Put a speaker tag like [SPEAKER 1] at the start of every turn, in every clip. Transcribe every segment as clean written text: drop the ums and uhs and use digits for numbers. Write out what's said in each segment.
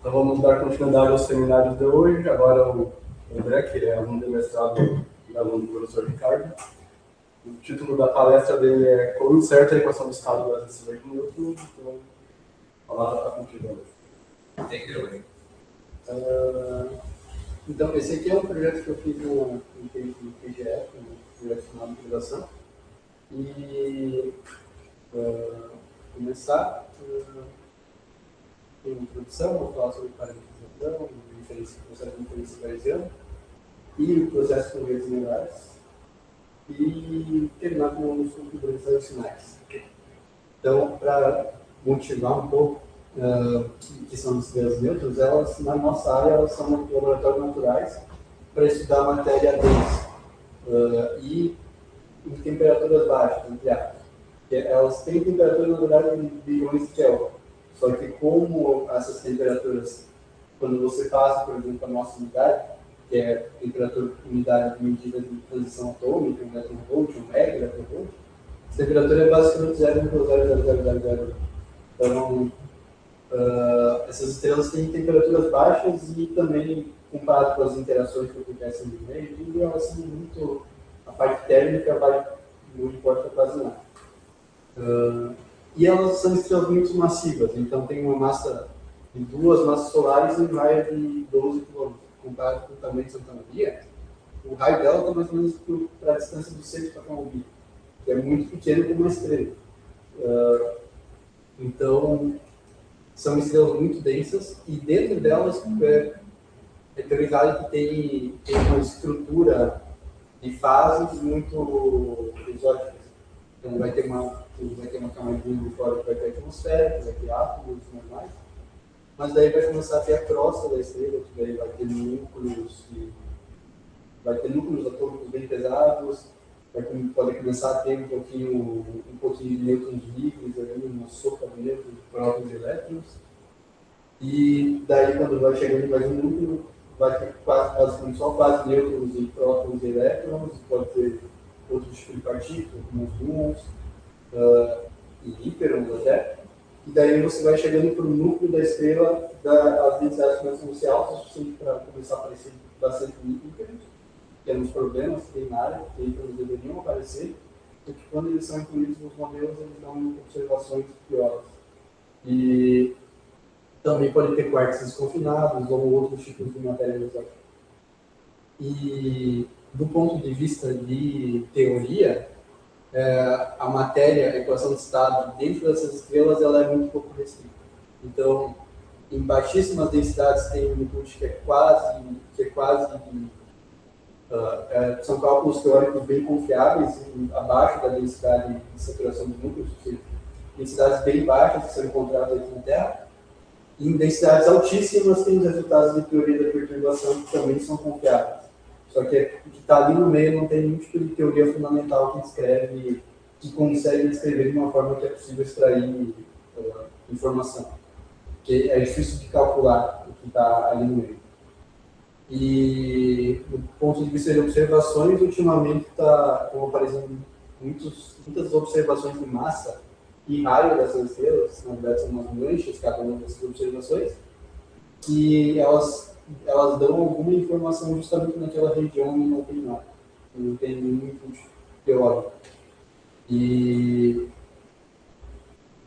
[SPEAKER 1] Então vamos dar continuidade aos seminários de hoje. Agora o André, que é aluno de mestrado e aluno do professor Ricardo. O título da palestra dele é Como inserta a equação do estado das decisões de Newton. Então, a palavra está contigo, André.
[SPEAKER 2] Então, esse aqui é um projeto que eu fiz no PGF, no Projeto Final de Integração. E, para começar, tem uma introdução, vou falar sobre parametrização, processo de inferência bayesiana e o processo com redes neurais. E terminar com os configurações de sinais. Então, para motivar um pouco que são as estrelas neutras, elas, na nossa área, elas são laboratórios naturais para estudar matéria densa e em temperaturas baixas, entre aspas. Elas têm temperatura, na verdade, de bilhões de Kelvin. Só que como essas temperaturas, quando você passa, por exemplo, a nossa unidade, que é a temperatura unidade medida de transição atômica, um electronvolt, um megaelectronvolt, a temperatura é basicamente 0,00000. Então, essas estrelas têm temperaturas baixas e também, comparado com as interações que acontecem no meio, elas são muito... A parte térmica não importa quase nada. E elas são estrelas muito massivas, então tem uma massa de 2 massas solares em um raio de 12 km. Comparado com o tamanho de Santa Maria, o raio dela está mais ou menos para a distância do centro para Calumbi, que é muito pequeno como uma estrela. Então, são estrelas muito densas e dentro delas é teorizado que tem uma estrutura de fases muito exóticas. Então, vai ter uma camadinha de fora que vai ter atmosfera, vai ter átomos normais, mas daí vai começar a ter a crosta da estrela, que daí vai ter núcleos atômicos bem pesados, vai poder começar a ter um pouquinho de nêutrons livres, uma sopa de nêutrons, prótons e elétrons. E daí, quando vai chegando mais um núcleo, vai ter basicamente só quase nêutrons e prótons e elétrons, pode ter outros tipos de partículas, como os muons e hiperons até. E daí você vai chegando para o núcleo da estrela, as densidades começam a ser altas, o suficiente para começar a aparecer bastante ímperos, que é um dos problemas que tem na área, que ímperos deveriam aparecer, porque quando eles são incluídos nos modelos, eles dão observações piores. E também pode ter quarks desconfinados ou outros tipos de matéria exótica. E do ponto de vista de teoria, a matéria, a equação de estado dentro dessas estrelas, ela é muito pouco restrita. Então, em baixíssimas densidades tem um input que é quase são cálculos teóricos bem confiáveis, abaixo da densidade de saturação de núcleos, ou seja, densidades bem baixas que são encontradas aqui na Terra. E em densidades altíssimas tem os resultados de teoria da perturbação que também são confiáveis. Só que o que está ali no meio não tem nenhum tipo de teoria fundamental que consegue descrever de uma forma que é possível extrair informação. Porque é difícil de calcular o que está ali no meio. E, do ponto de vista de observações, ultimamente estão aparecendo muitas observações de massa e raio dessas estrelas, na verdade são umas manchas, cada uma dessas observações, que elas dão alguma informação justamente naquela região onde não tem nada, não tem nenhum input teórico. E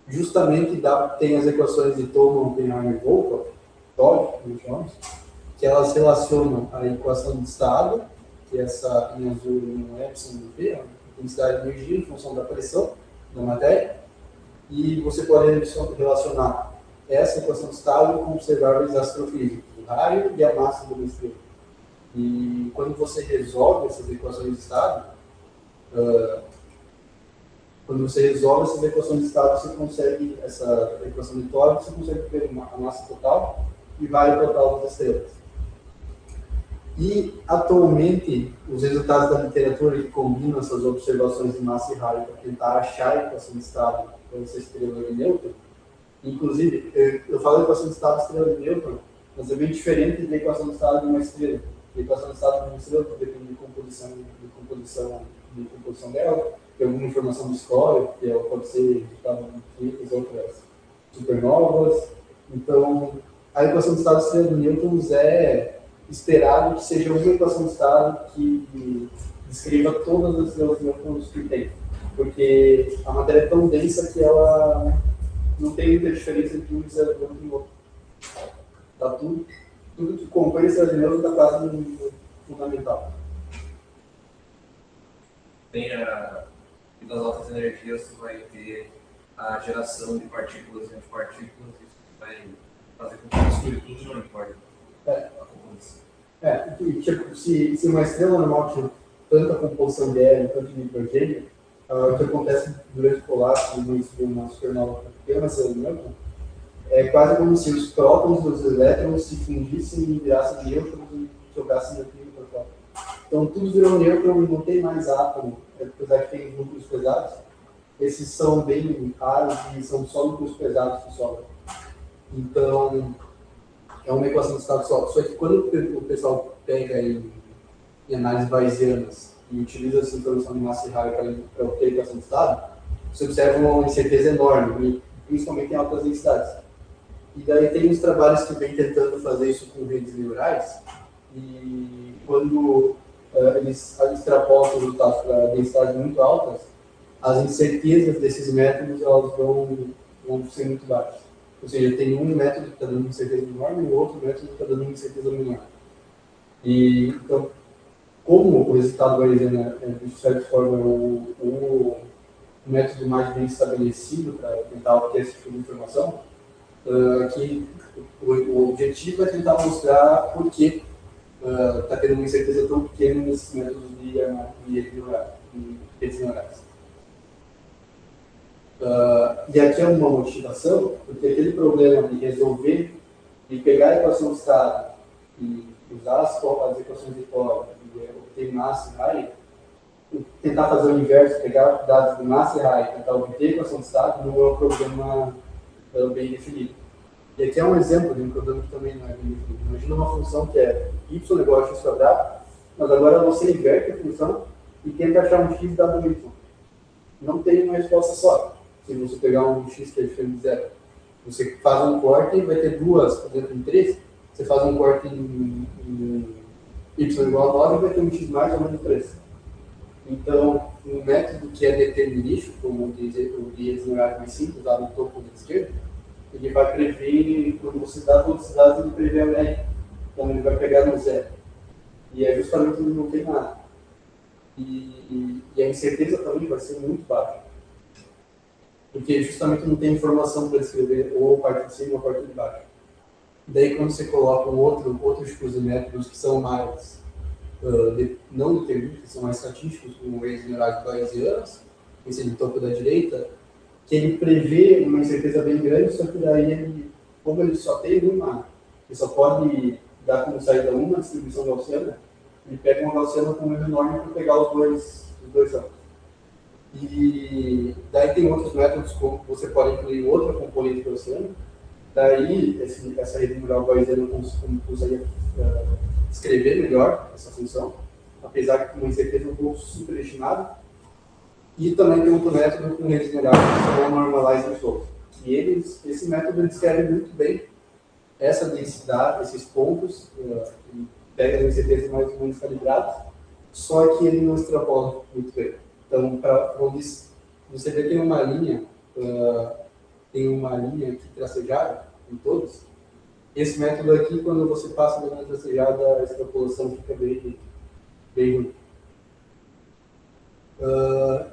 [SPEAKER 2] justamente tem as equações de Thoma, Oppenheimer e Volkoff, TOD, como chamamos, que elas relacionam a equação de estado, que é essa em azul no epsilon do P, a intensidade de energia em função da pressão da matéria, e você pode relacionar essa equação de estado com observáveis astrofísicos, o raio e a massa do estrela. E quando você resolve essas equações de estado, você consegue, essa equação de Thor, você consegue ter a massa total e raio total das estrelas. E, atualmente, os resultados da literatura que combinam essas observações de massa e raio para tentar achar a equação de estado para essa estrela de Newton, inclusive, eu falo de equação de estado de estrela de Newton, mas é bem diferente da equação de estado de uma estrela. A equação de estado de uma estrela depende de composição dela, tem alguma informação do score, que pode ser resultado de outras supernovas. Então, a equação de estado de estrela do Newton é esperado que seja uma equação de estado que descreva todas as estrelas Newton que tem, porque a matéria é tão densa que ela não tem muita diferença entre um observador e o outro. Tá tudo que compõe esse Newton está quase no fundamental.
[SPEAKER 3] Tem e das altas energias, você vai ter a geração de partículas e antipartículas, isso vai fazer com que a estrutura não importa.
[SPEAKER 2] Tipo, se uma estrela normal tinha tanta composição de hélio, tanto de hidrogênio, o que acontece durante o colapso de uma supernova pequena, estrela de Newton, é quase como se os prótons dos elétrons se fundissem e virassem nêutrons e jogassem aquilo para fora. Então tudo virou nêutron e não tem mais átomo, apesar que tem núcleos pesados. Esses são bem raros e são só núcleos pesados que sobram. Então, é uma equação de estado só. Só que quando o pessoal pega em análises bayesianas e utiliza essa informação de massa e raio para obter a equação de estado, você observa uma incerteza enorme, principalmente em altas densidades. E daí tem uns trabalhos que vêm tentando fazer isso com redes neurais, e quando eles extrapolam os resultados para densidades muito altas, as incertezas desses métodos elas vão ser muito baixas. Ou seja, tem um método que está dando uma incerteza enorme e o outro método que está dando uma incerteza menor. E, então, como o resultado bayesiano é, de certa forma, o método mais bem estabelecido para tentar obter esse tipo de informação, que o objetivo é tentar mostrar por que está tendo uma incerteza tão pequena nesses métodos de redes neurais. E aqui é uma motivação, porque aquele problema de resolver, de pegar a equação de estado e usar as equações de Pauli e obter massa e raio, tentar fazer o inverso, pegar dados de massa e raio e tentar obter a equação de estado, não é um problema bem definido. E aqui é um exemplo de um problema que também não é bem definido. Imagina uma função que é y igual a x quadrado, mas agora você inverte a função e tenta achar um x dado y. Não tem uma resposta só. Se você pegar um x que é diferente de zero, você faz um corte e vai ter duas, por exemplo, em 3, você faz um corte em y igual a 9 e vai ter um x mais ou menos 3. Então, um método que é determinístico, como o de redes neurais mais simples, lá no topo da esquerda, ele vai prever, quando você dá todos os dados, ele prevê a média. Então, ele vai pegar no zero. E é justamente onde não tem nada. E a incerteza também vai ser muito baixa. Porque justamente não tem informação para descrever ou a parte de cima ou a parte de baixo. Daí, quando você coloca outros tipos de métodos que são mais não deterministas, são mais estatísticos, como redes neurais bayesianas, esse no topo da direita, que ele prevê uma incerteza bem grande, só que daí, como ele só tem uma, ele só pode dar como saída uma distribuição gaussiana, ele pega uma gaussiana com um erro enorme para pegar os dois ângulos. E daí tem outros métodos, como você pode incluir outra componente gaussiana, daí essa rede neural bayesiana consegue escrever melhor essa função, apesar que com uma incerteza um pouco superestimada. E também tem outro método com redes neurais, que é o Normalizing Flow. E esse método descreve muito bem essa densidade, esses pontos, e pega as incertezas mais ou menos calibradas, só que ele não extrapola muito bem. Então, onde você vê que tem uma linha aqui tracejada em todos, esse método aqui, quando você passa da linha tracejada, a extrapolação fica bem ruim.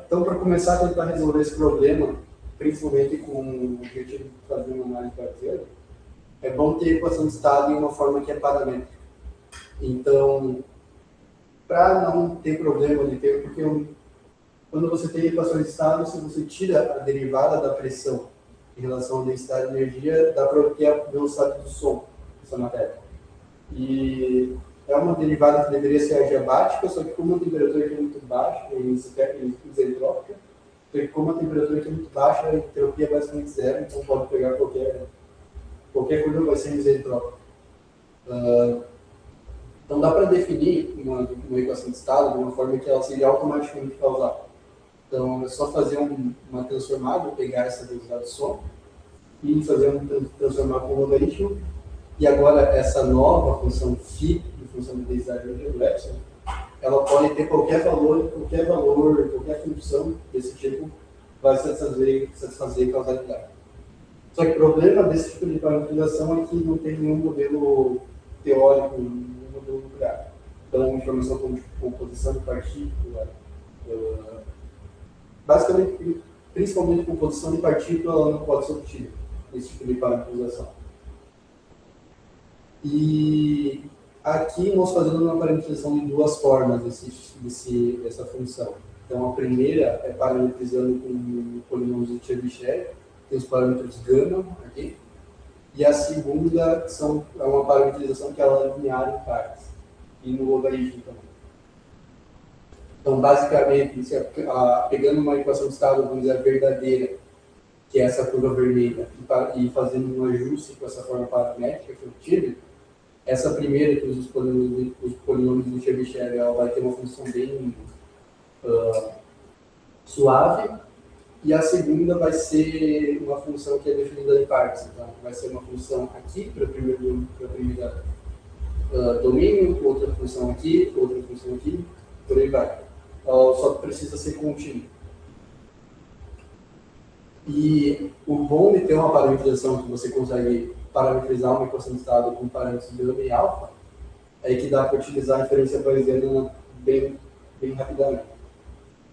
[SPEAKER 2] Então, para começar a tentar resolver esse problema, principalmente com o objetivo de fazer uma análise parcial, é bom ter a equação de estado em uma forma que é paramétrica. Então, para não ter problema de ter, porque quando você tem equações de estado, se você tira a derivada da pressão em relação à densidade de energia, dá para obter a velocidade do som dessa matéria. E é uma derivada que deveria ser adiabática, só que como a temperatura aqui é muito baixa, isentrópica, só que como a temperatura aqui é muito baixa, a entropia é basicamente zero, então pode pegar qualquer coisa vai ser isentrópica. Então dá para definir uma equação de estado de uma forma que ela seja automaticamente causal. Então é só fazer uma transformada, pegar essa velocidade de som e fazer transformar com um logaritmo E agora, essa nova função phi, função de densidade do epsilon, ela pode ter qualquer valor, qualquer função desse tipo vai satisfazer causalidade. Só que o problema desse tipo de parametrização é que não tem nenhum modelo teórico, nenhum modelo nuclear. Então, informação como composição de partícula, basicamente, principalmente composição de partícula, ela não pode ser obtida nesse tipo de parametrização. E aqui nós fazemos uma parametrização de duas formas dessa função. Então, a primeira é parametrizando com polinômios de Chebyshev, tem os parâmetros gama aqui, e a segunda é uma parametrização que ela é linear em partes, e no logaritmo também. Então, basicamente, pegando uma equação de estado, vamos dizer, verdadeira, que é essa curva vermelha, e fazendo um ajuste com essa forma paramétrica que eu tive, essa primeira, que usa os polinômios de Chebyshev, ela vai ter uma função bem suave, e a segunda vai ser uma função que é definida em partes. Então, vai ser uma função aqui para a primeira domínio, outra função aqui, por aí vai. Só que precisa ser contínuo. E o bom de ter uma parametrização que você consegue parametrizar uma equação de estado com parâmetros gama e alfa é que dá para utilizar a inferência bayesiana bem rapidamente.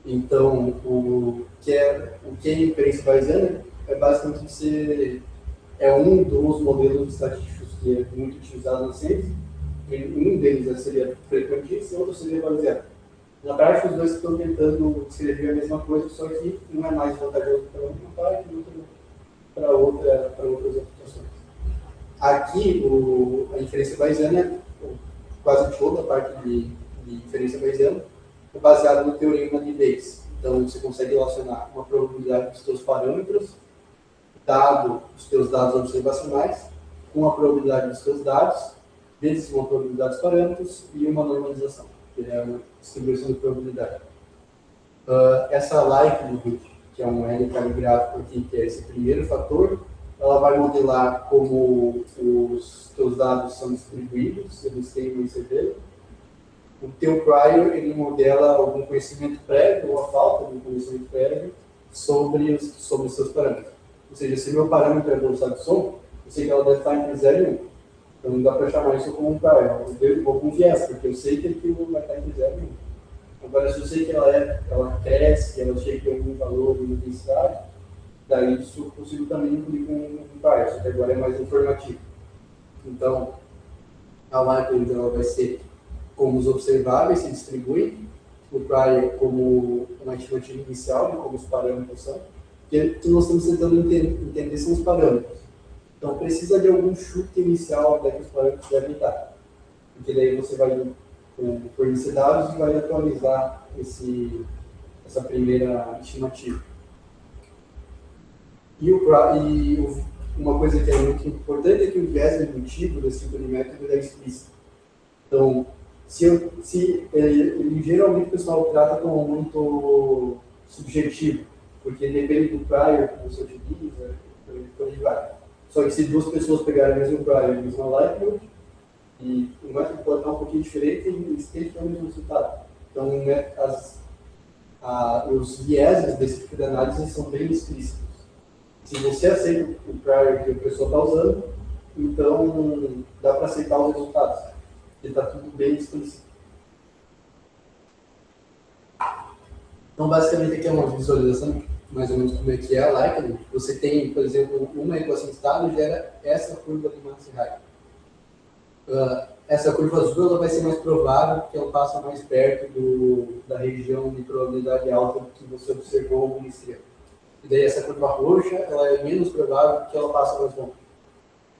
[SPEAKER 2] Então, o que é inferência bayesiana é basicamente um dos modelos estatísticos que é muito utilizado na ciência. Um deles seria frequentíssimo e outro seria bayesiano. Na prática, os dois estão tentando escrever a mesma coisa, só que um é mais vantajoso para uma parte e outro para outras aplicações. Aqui, a inferência bayesiana, quase toda a parte de inferência bayesiana, é baseada no teorema de Bayes. Então, você consegue relacionar uma probabilidade dos seus parâmetros, dado os seus dados observacionais, com a probabilidade dos seus dados, vezes uma probabilidade dos parâmetros e uma normalização, que é uma distribuição de probabilidade. Essa likelihood, que é um L caligráfico aqui, que é esse primeiro fator, ela vai modelar como os seus dados são distribuídos, eles têm um ICV. O teu prior, ele modela algum conhecimento prévio, ou a falta de um conhecimento prévio, sobre os seus parâmetros. Ou seja, se meu parâmetro é a velocidade do som, eu sei que ela deve estar entre 0 e 1. Então não dá para chamar isso como um prior. Eu vou com viés, porque eu sei que aquilo vai estar entre 0 e 1. Agora, se eu sei que ela cresce, ela chega em algum valor, uma densidade, daí isso eu consigo também incluir com um prior, só que agora é mais informativo. Então, a likelihood ela vai ser como os observáveis se distribuem, o prior como uma estimativa inicial de como os parâmetros são, que nós estamos tentando entender são os parâmetros. Então, precisa de algum chute inicial onde os parâmetros devem estar. Porque daí você vai fornecer dados e vai atualizar essa primeira estimativa. E uma coisa que é muito importante é que o viés dedutivo desse tipo de método é explícito. Então, ele geralmente o pessoal trata como muito subjetivo, porque depende do prior que você utiliza, por aí vai. Só que se duas pessoas pegarem o mesmo prior e a mesma likelihood, e o método pode estar um pouquinho diferente e eles têm o mesmo resultado. Então, os vieses desse tipo de análise são bem explícitos. Se você aceita o prior que a pessoa está usando, então dá para aceitar os resultados. Porque está tudo bem explícito. Então, basicamente, aqui é uma visualização, mais ou menos como é que é a likelihood. Você tem, por exemplo, uma equação de estado gera essa curva de Maxey-Height. Essa curva azul ela vai ser mais provável porque ela passa mais perto da região de probabilidade alta que você observou alguma estrela. E daí essa curva roxa ela é menos provável porque ela passa mais longe.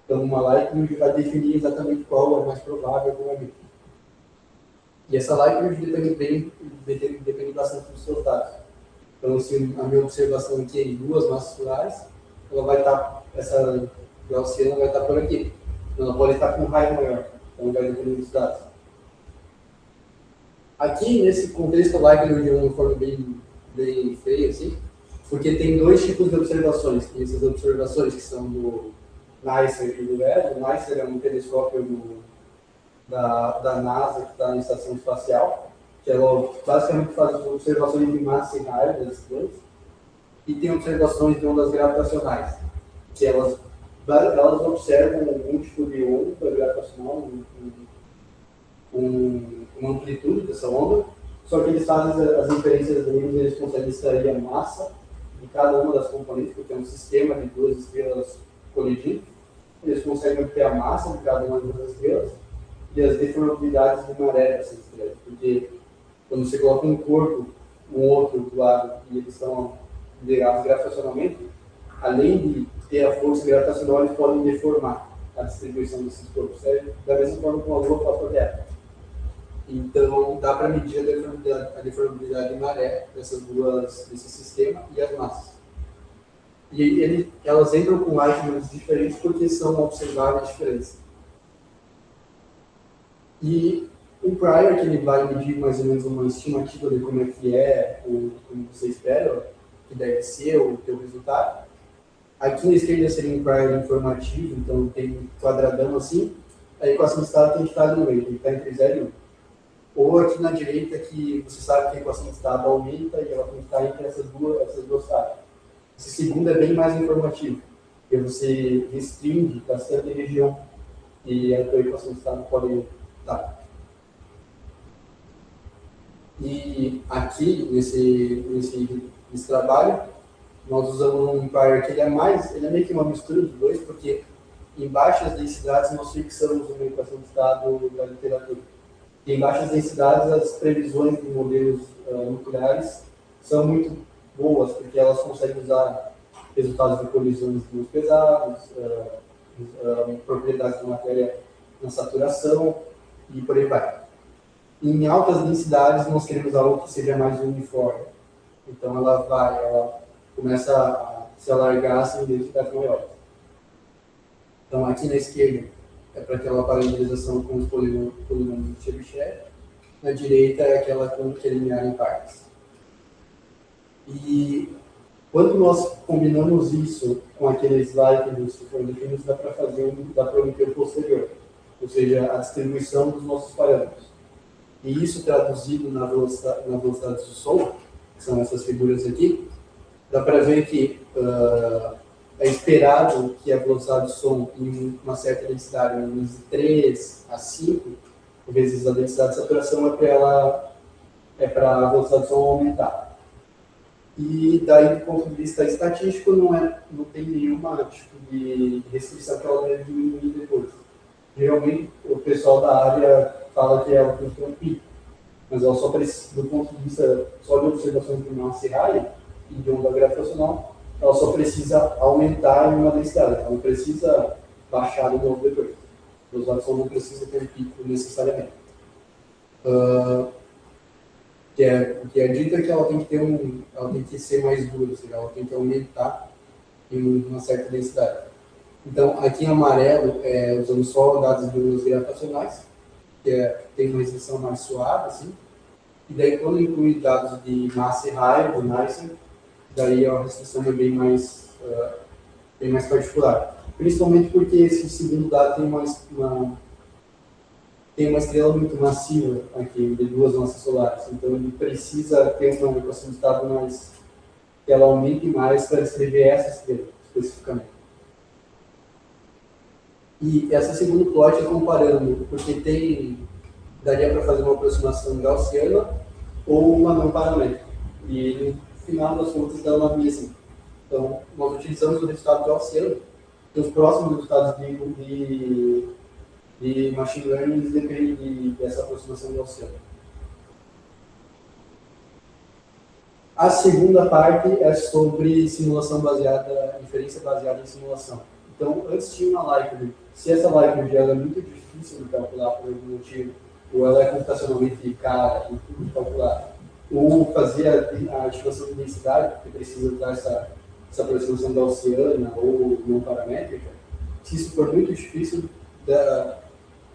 [SPEAKER 2] Então, uma likelihood vai definir exatamente qual é mais provável alguma. E essa likelihood depende bastante dos seus dados. Então, se a minha observação aqui é em duas massas solares, ela vai estar, essa gaussiana vai estar por aqui. Ela pode estar com um raio maior, então vai depender dos dados. Aqui, nesse contexto, a likelihood é uma forma bem feia, assim, porque tem dois tipos de observações. Tem essas observações que são NICER e do ESO. O NICER é um telescópio da NASA que está na estação espacial, que ela basicamente faz observações de massa e raio das estrelas, e tem observações de ondas gravitacionais, que elas observam algum tipo de onda gravitacional, uma amplitude dessa onda, só que eles fazem as inferências deles, eles conseguem extrair a massa de cada uma das componentes, porque é um sistema de duas estrelas colidindo, eles conseguem obter a massa de cada uma das estrelas e as deformabilidades de maré dessas estrelas, porque quando você coloca um corpo, um outro do lado, e eles estão ligados gravitacionalmente, além de ter a força gravitacional, eles podem deformar a distribuição desses corpos, certo? Da mesma forma como a Lua faz com a Terra. Então, dá para medir a deformabilidade de maré desse sistema e as massas. E elas entram com argumentos diferentes porque são observáveis diferentes. E o prior, que ele vai medir mais ou menos uma estimativa de como é que é, como você espera, que deve ser o teu resultado. Aqui na esquerda seria um prior informativo, então tem um quadradão assim, a equação de estado tem que estar ali no meio, tem que estar entre 0 e 1. Ou aqui na direita, que você sabe que a equação de estado aumenta e ela tem que estar entre essas duas taxas. Esse segundo é bem mais informativo, porque você restringe bastante a região e a tua equação de estado pode estar. E aqui, nesse trabalho, nós usamos um prior que ele é meio que uma mistura dos dois, porque em baixas densidades nós fixamos uma equação de estado da literatura. E em baixas densidades as previsões de modelos nucleares são muito boas, porque elas conseguem usar resultados de colisões de luz pesados, propriedades da matéria na saturação e por aí vai. Em altas densidades, nós queremos algo que seja mais uniforme. Então, ela começa a se alargar assim, em densidades maiores. Então, aqui na esquerda é para aquela parametrização com os polinômios de Chebyshev. Na direita é aquela com que é linear em partes. E quando nós combinamos isso com aqueles líquidos que foram definidos, dá para obter o posterior, ou seja, a distribuição dos nossos parâmetros. E isso traduzido na velocidade do som, que são essas figuras aqui, dá para ver que é esperado que a velocidade do som em uma certa densidade, de 3 a 5 vezes a densidade de saturação, é para a velocidade do som aumentar. E daí, do ponto de vista estatístico, não tem nenhuma tipo de restrição que ela deve diminuir depois. Geralmente, o pessoal da área fala que ela tem que ter um pico, mas ela só precisa, do ponto de vista só de observação de massa e raio e de onda gravitacional, ela só precisa aumentar em uma densidade, ela não precisa baixar de novo depois. A velocidade do som não precisa ter um pico necessariamente. Que é dita que ela tem que ser mais dura, ou seja, ela tem que aumentar em uma certa densidade. Então, aqui em amarelo, usamos só dados de ondas gravitacionais, que tem uma restrição mais suave, assim. E daí, quando inclui dados de massa e raio, do NICER, daí a restrição é bem mais particular. Principalmente porque esse segundo dado tem uma estrela muito massiva aqui, de 2 massas solares. Então, ele precisa ter uma equação de estado que ela aumente mais para descrever essa estrela, especificamente. E essa segundo plot é comparando, porque daria para fazer uma aproximação gaussiana ou uma não paramétrica. E no final das contas dá uma mesma. Então, nós utilizamos o resultado gaussiano, e os próximos resultados de machine learning dependem dessa aproximação gaussiana. A segunda parte é sobre inferência baseada em simulação. Então, antes tinha uma likelihood. Se essa likelihood ela é muito difícil de calcular por algum motivo, ou ela é computacionalmente cara de calcular, ou fazer a estimação de densidade, porque precisa usar essa aproximação gaussiana ou não paramétrica, se isso for muito difícil,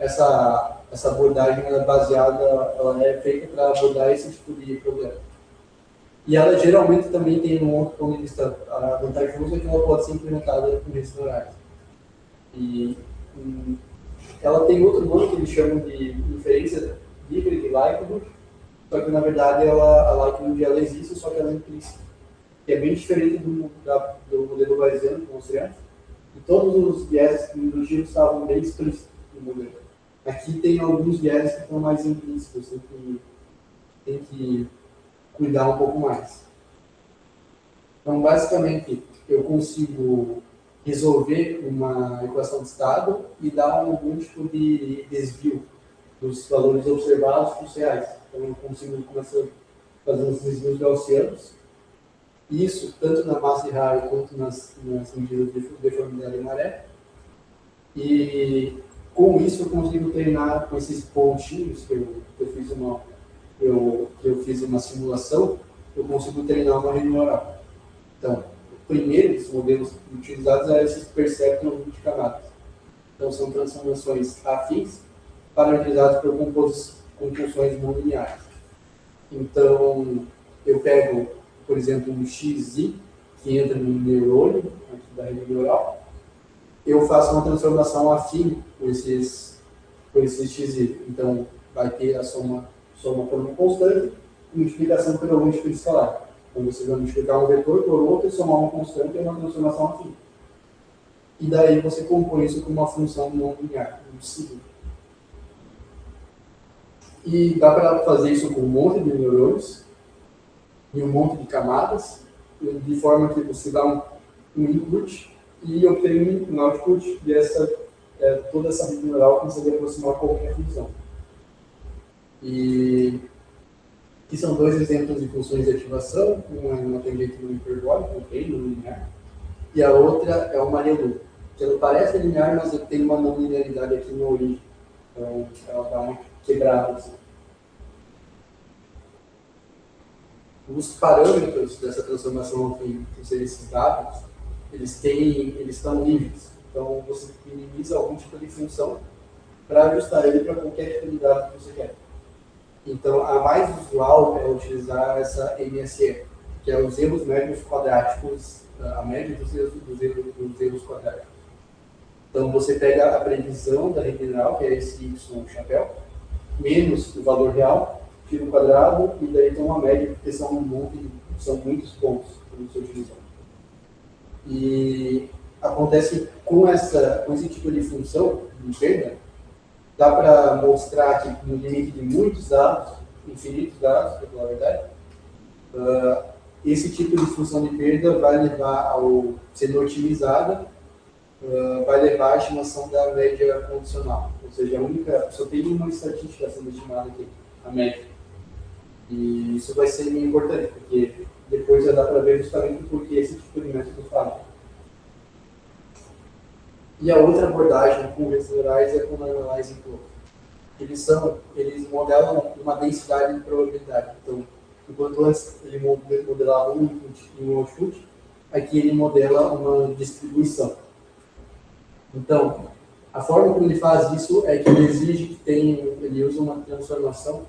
[SPEAKER 2] essa abordagem ela é feita para abordar esse tipo de problema. E ela geralmente também tem um outro ponto de vista vantajoso, é que ela pode ser implementada com redes neurais. E ela tem outro nome que eles chamam de inferência livre de likelihood, só que na verdade a likelihood ela existe, só que ela é implícita, que é bem diferente do modelo bayesiano que eu mostrei antes. E todos os viés indutivos estavam bem explícitos no modelo. Aqui tem alguns viés que estão mais implícitos, tem que cuidar um pouco mais. Então, basicamente, eu consigo resolver uma equação de estado e dar algum tipo de desvio dos valores observados para os reais. Então, eu consigo começar a fazer uns desvios gaussianos. Isso, tanto na massa de raio quanto nas medidas de deformidade de maré. E com isso eu consigo treinar com esses pontinhos que eu fiz uma simulação, eu consigo treinar uma rede neural. Então, o primeiro dos modelos utilizados é esses perceptron multicamadas. Então, são transformações afins parametrizadas por composições não lineares. Então, eu pego, por exemplo, um XY que entra no neurônio, aqui da rede neural, eu faço uma transformação afim por esses XY. Então, vai ter a soma por uma constante e multiplicação por algum múltiplo escalar. Então, você vai multiplicar um vetor por outro e somar uma constante e uma transformação afim. E daí você compõe isso com uma função não linear, um signo. E dá para fazer isso com um monte de neurônios e um monte de camadas, de forma que você dá um input e obtém um output dessa toda essa rede neural consegue aproximar qualquer função. E aqui são dois exemplos de funções de ativação, uma é uma tangente não hiperbólica, um reino linear, e a outra é uma ReLU, que ela parece linear, mas tem uma não linearidade aqui na origem. Então, ela dá uma quebrada. Assim. Os parâmetros dessa transformação, que seriam esses dados, eles estão livres. Então, você minimiza algum tipo de função para ajustar ele para qualquer tipo de dado que você quer. Então, a mais usual é utilizar essa MSE, que é os erros médios quadráticos, a média dos erros quadráticos. Então, você pega a previsão da rede neural, que é esse Y chapéu, menos o valor real, tira o quadrado, e daí tem uma média, porque são muitos pontos que você utiliza. E acontece que com esse tipo de função de perda, dá para mostrar que no limite de muitos dados, infinitos dados, para falar a verdade, esse tipo de função de perda vai levar sendo otimizada, vai levar à estimação da média condicional. Ou seja, só tem uma estatística sendo estimada aqui, a média. E isso vai ser importante, porque depois já dá para ver justamente por que esse tipo de método falha. E a outra abordagem com redes neurais é com o Normalizing Flow. Eles modelam uma densidade de probabilidade. Então, enquanto antes ele modelava um input e um output, aqui ele modela uma distribuição. Então, a forma como ele faz isso é que ele exige que ele usa uma transformação,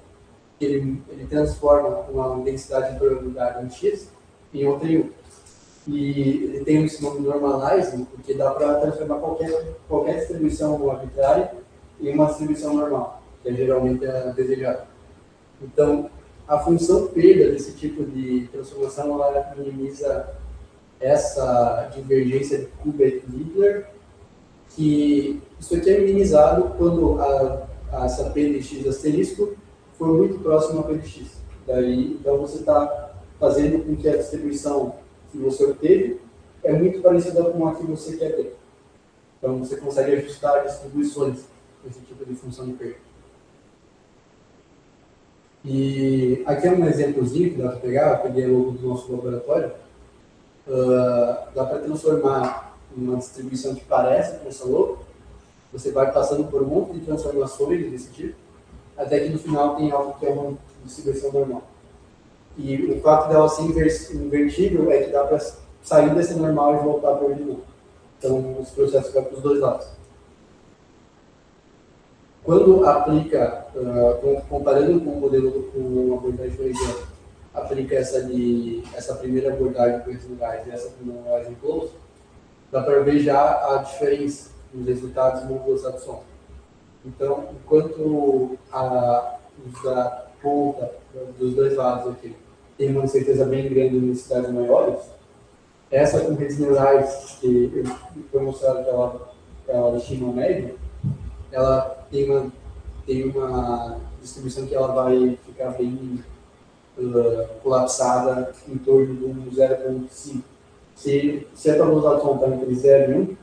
[SPEAKER 2] que ele transforma uma densidade de probabilidade em X em outra em U. E ele tem esse nome normalizing, porque dá para transformar qualquer distribuição arbitrária em uma distribuição normal, que é geralmente a desejada. Então, a função perda desse tipo de transformação, ela minimiza essa divergência de Kubert-Liebler, que isso aqui é minimizado quando essa P de x asterisco for muito próxima a P de x. Daí, então, você está fazendo com que a distribuição que você obteve é muito parecida com a que você quer ter. Então, você consegue ajustar distribuições desse tipo de função de perda. E aqui é um exemplozinho que dá para pegar, eu peguei logo do nosso laboratório. Dá para transformar uma distribuição que parece com essa logo. Você vai passando por um monte de transformações desse tipo, até que no final tem algo que é uma distribuição normal. E o fato dela ser invertível é que dá para sair desse normal e voltar para o original. Então, os processos vão para os dois lados. Quando aplica, comparando com o modelo com uma abordagem bayesiana, aplica essa primeira abordagem com redes neurais e essa com normalizing close, dá para ver já a diferença. os resultados no velocidade do som. Então, enquanto os da ponta, dos dois lados aqui, tem uma incerteza bem grande em universidades maiores, essa com redes neurais, que foi mostrado que ela estima média, ela tem uma distribuição que ela vai ficar bem colapsada em torno de um 0,5. Se a tua velocidade de som está entre 0 e 1,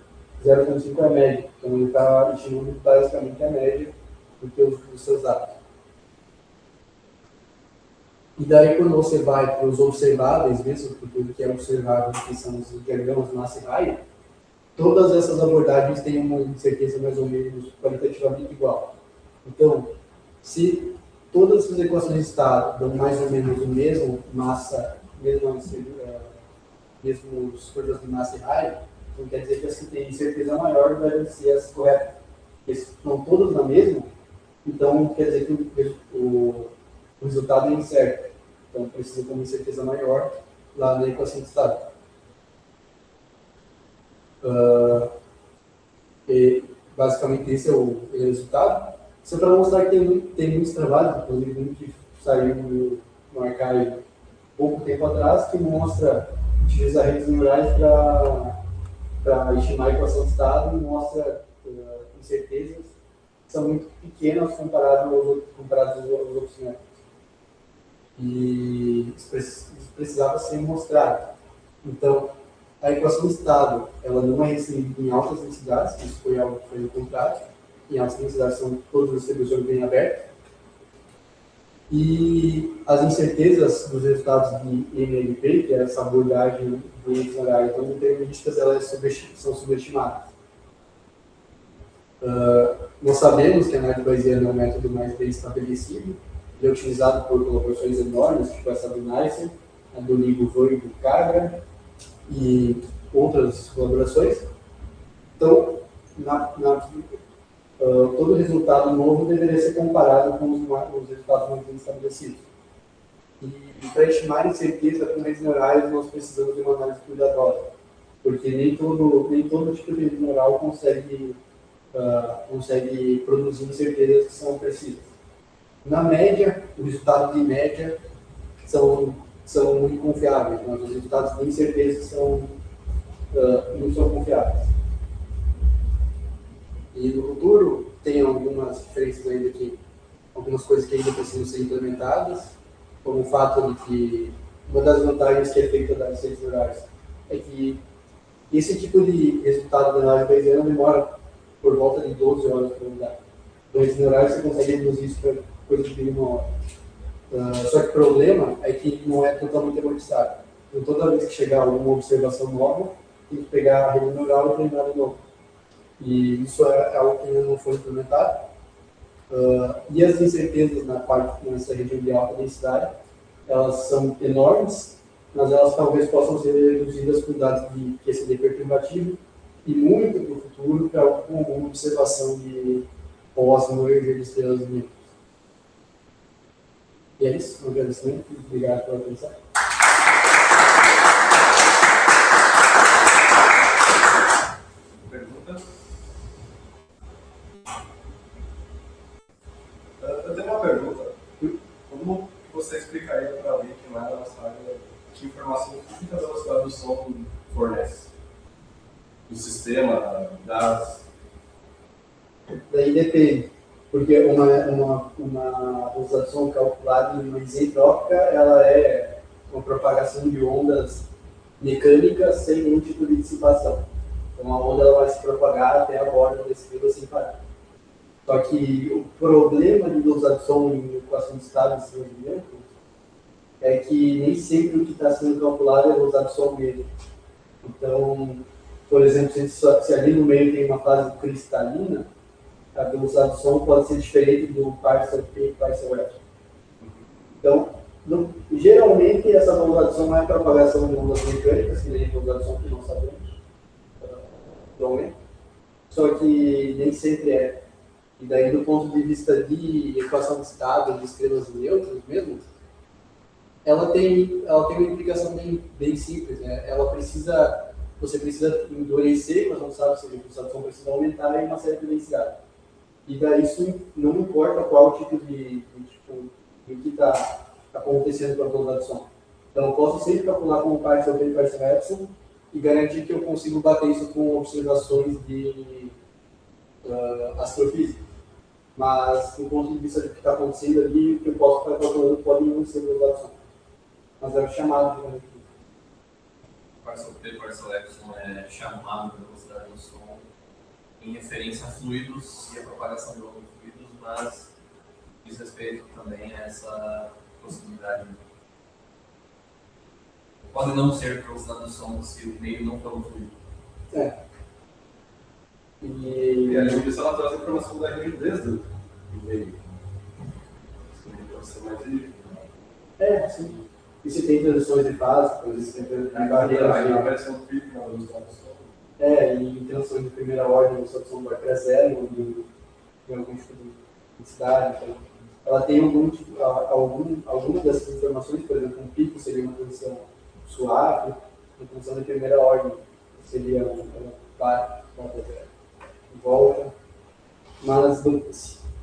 [SPEAKER 2] 0,5 é a média. Então ele está estimando basicamente a média dos seus dados. E daí quando você vai para os observáveis, mesmo por tudo que é observável, que são os diagramas massa e raio, todas essas abordagens têm uma incerteza mais ou menos qualitativamente igual. Então, se todas as equações de estado dão mais ou menos o mesmo massa, mesmos curvas de massa e raio, então quer dizer que as que têm certeza maior devem ser as corretas. Porque se estão todas na mesma, então quer dizer que o resultado é incerto. Então precisa ter uma certeza maior lá na equação de estado. E basicamente esse é o resultado. Só para mostrar que tem muitos trabalhos, inclusive um que saiu no archive pouco tempo atrás, que mostra utilizar redes neurais para estimar a equação de estado e mostra incertezas que são muito pequenas comparadas aos outros métodos. E isso precisava ser mostrado. Então, a equação de estado, ela não é recebida em altas densidades, isso foi algo que foi encontrado. Em altas densidades são todos os distribuições bem abertos. E as incertezas dos resultados de NLP, que é essa abordagem de redes neurais não deterministas, elas são subestimadas. Nós sabemos que a análise bayesiana é um método mais bem estabelecido, ele é utilizado por colaborações enormes, tipo essa do Nicer, a do Ligo e do Cabra, e outras colaborações. Então, todo resultado novo deveria ser comparado com os resultados mais bem estabelecidos. E para estimar incerteza com redes neurais, nós precisamos de uma análise cuidadosa, porque nem todo tipo de rede neural consegue produzir incertezas que são precisas. Na média, os resultados de média são muito confiáveis, mas os resultados de incerteza não são confiáveis. E no futuro, tem algumas diferenças ainda aqui, algumas coisas que ainda precisam ser implementadas, como o fato de que uma das vantagens que é feita das redes neurais é que esse tipo de resultado da análise bayesiana demora por volta de 12 horas para mudar. Com redes neurais você consegue reduzir isso para coisa de 1 hora. Só que o problema é que não é totalmente amortizado. Então toda vez que chegar alguma observação nova, tem que pegar a rede neural e treinar de novo. E isso é algo que ainda não foi implementado. E as incertezas nessa região de alta densidade, elas são enormes, mas elas talvez possam ser reduzidas com dados de QCD perturbativo e muito para o futuro para alguma observação de pós-merger de estrelas vivas. E é isso, um agradecimento e obrigado pela atenção.
[SPEAKER 3] Perguntas?
[SPEAKER 1] Eu tenho uma pergunta. Como você explicaria para alguém que não é da nossa área que informação física da velocidade do som fornece? Do sistema, das...
[SPEAKER 2] Daí depende, porque uma velocidade de som calculada em uma isentrópica, ela é uma propagação de ondas mecânicas sem nenhum tipo de dissipação. Então a onda ela vai se propagar até a borda desse fio sem parar. Só que o problema de velocidade de som em equação de estado e desenvolvimento é que nem sempre o que está sendo calculado é a velocidade de som mesmo. Então, por exemplo, se ali no meio tem uma fase cristalina, a velocidade de som pode ser diferente do parcel P e parcel F. Então, geralmente essa velocidade de som é a propagação de ondas mecânicas, que nem a velocidade de som que não sabemos, atualmente. Só que nem sempre é. E daí, do ponto de vista de equação de estado, de estrelas neutras mesmo, ela tem uma implicação bem simples, né? Ela precisa você precisa endurecer, mas não sabe se a pulsação precisa aumentar e uma certa densidade. E daí isso não importa qual tipo de tipo, o que está acontecendo com a velocidade do som. Então eu posso sempre calcular como Parcel e Parcel Epsilon e garantir que eu consigo bater isso com observações de astrofísica. Mas, do ponto de vista do que está acontecendo ali, o que eu posso estar calculando pode não ser velocidade do som. Mas é o chamado, né?
[SPEAKER 3] Parcel P, Parcel Epsilon é chamado de velocidade do som em referência a fluidos e a propagação de outros fluidos, mas diz respeito também a essa possibilidade. Pode não ser velocidade do som se o meio não for um fluido.
[SPEAKER 2] É.
[SPEAKER 1] E além disso, ela traz a informação da rigidez do meio. Isso pode ser mais rígido.
[SPEAKER 2] Sim. E se tem transições de fase, por exemplo, tem barreiras
[SPEAKER 1] Aí
[SPEAKER 2] de...
[SPEAKER 1] aparece um pico na velocidade do som.
[SPEAKER 2] E transições de primeira ordem, a velocidade do som vai para zero, em algum tipo de densidade. Então, ela tem alguma dessas informações, por exemplo, um pico seria uma transição suave, uma transição de primeira ordem seria uma volta. Mas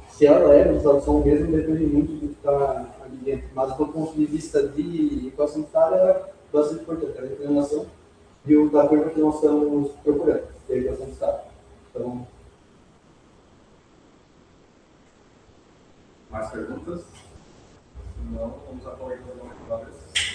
[SPEAKER 2] se ela é velocidade do som mesmo, depende muito do que está ali dentro. Mas do ponto de vista de equação de escala, é bastante importante. A determinação da curva que nós estamos procurando, que é a equação de escala. Então,
[SPEAKER 1] Mais perguntas? Se não, vamos apoiar alguma vez.